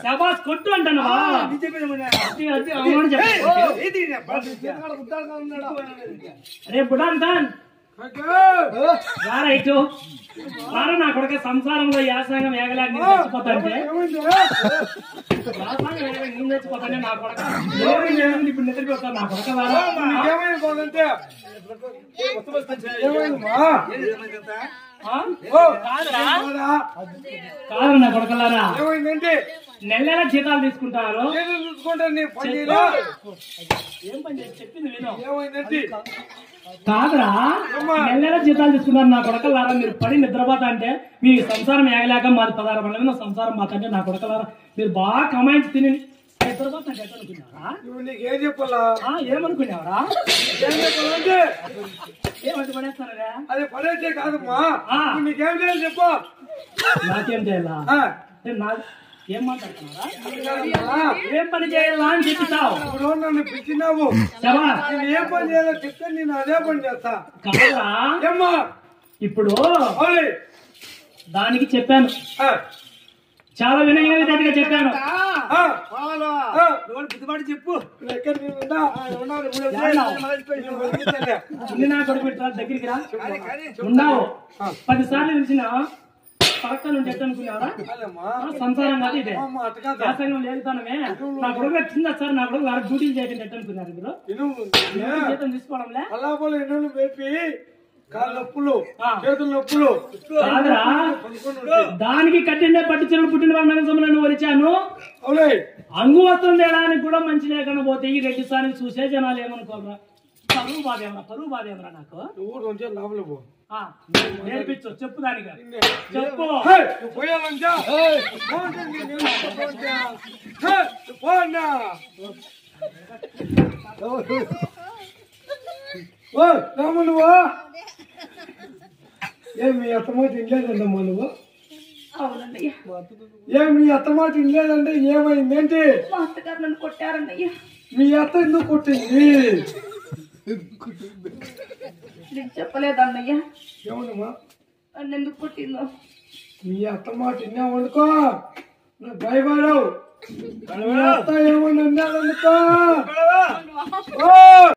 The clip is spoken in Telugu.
శబాస్ కొట్టు అంటావా అరే బుడాన్ రారైటు రారా నా కొడుక సంసారంలో యాసంగం ఏగలేక నేను చచ్చిపోతాంటే నేను చచ్చిపోతానే నా కొడుక ఇప్పుడు నిద్రపోతాను నా కొడుక కాదు నా కొడుకలారా నెల నెల జీతాలు తీసుకుంటారు ఏం పని చేసి చెప్పింది నేను కాదురా నెల నెల జీతాలు తీసుకున్నారు నా కొడకలారా మీరు పడి నిద్రపోతా అంటే మీ సంసారం ఏగలేక మాది 16 మంది మీద సంసారం మాకు అంటే నా కొడకలారా మీరు బాగా కమాయించి తిని నిద్రపోతా ఏం చెప్పాలా ఏమనుకున్నావరా ఏమంటే పడేస్తారా అది పడేసే కాదమ్మా నీకేం చేయాలి చెప్పు నాకేం చేయాలా ఏం మాట్లాడుతున్నారా ఏం పని చేయాలా అని చెప్పిస్తావు ఇప్పుడు నన్ను పిచ్చినావు నేను ఏం పని చేయాలో చెప్తే నేను అదే పని చేస్తా కాదా ఏమ్మా ఇప్పుడు దానికి చెప్పాను చాలా వినయంగా చెప్పాను బుద్ధిపాటి చెప్పు నా కొడుకు పెట్టరా దగ్గరికి రా ఉన్నావు 10 సార్లు పిలిచినా పక్కన నుండి ఎట్టనుకున్నావరా సంసారం కాదు ఇదే వ్యాసంగం లేదుతానమే నా కొడుకు కింద సార్ నా కొడుకు డ్యూటీలు చేయకుండా ఎట్టనుకున్నారు మీరు జీతం తీసుకోవడంలే కాళ్ళ నొప్పులు చేతుల నొప్పులు దానికి కట్టిండే పట్టు చెరువు పుట్టిన నగరంలో వచ్చాను అంగు వస్త్రం తేడానికి కూడా మంచి లేకుండా పోతే ఈ 2 సార్లు చూసే జనాలు ఏమనుకోరా పరువు బాధేమరా నాకు లోపల పో నేర్పించు చెప్పు దానికి చెప్పు నువ్వు ఏమి అత్తమాట ఇంట్లేదంటమ్మా నువ్వు మీ అత్తమాట ఇంట్లేదంటే ఏమైందేంటి మా అత్తగారు నన్ను కొట్టారండి మీ అత్త ఎందుకు కొట్టింది నీకు చెప్పలేదన్నయ్య ఏమన్నమ్మా నన్ను ఎందుకు కొట్టిందో మీ అత్తమాట విన్నావనుకో నువ్వు భయపడవు అత్త ఏమన్నా అన్నారనుకో